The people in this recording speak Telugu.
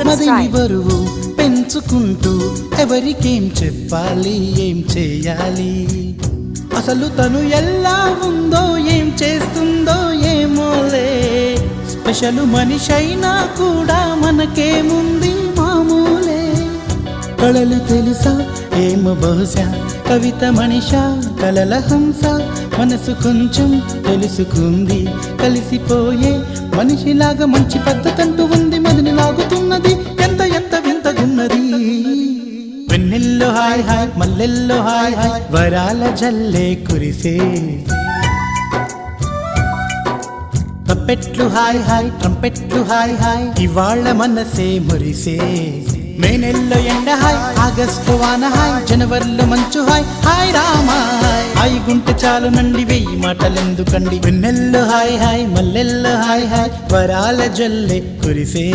మదిని బరువు పెంచుకుంటూ ఎవరికేం చెప్పాలి ఏం చేయాలి అసలు తను ఎలా ఉందో ఏం చేస్తుందో ఏమోలే స్పెషల్ మనిషైనా కూడా మనకేముంది మామూలే కళలు తెలుసా ఏమో బహుశా కవిత మనిషా కలల హంస మనసు కొంచెం తెలుసుకుంది కలిసిపోయే మనిషిలాగా మంచి పద్ధతంటూ ఉంది మదిని లాగుతున్నది ఎంత ఎంత వింతగున్నది వెన్నెల్లో హాయ్ హాయ్ మల్లెల్లో హాయ్ హాయ్ వరాల జల్లే కురిసే తప్పెట్లు హాయ్ హాయ్ ట్రంపెట్లు హాయ్ హాయ్ ఇవాళ్ళ మనసే మురిసే మే నెలలో ఎండ హాయ్ ఆగస్టు వాన హాయ్ జనవరిలో మంచు హాయ్ హాయ్ రామా హాయ్ గుంటె చాలు నండి వెయ్యి మాటలెందుకండి వెన్నెల్లో హాయ్ హాయ్ మల్లెల్లో హాయ్ హాయ్ వరాల జల్లే కురిసే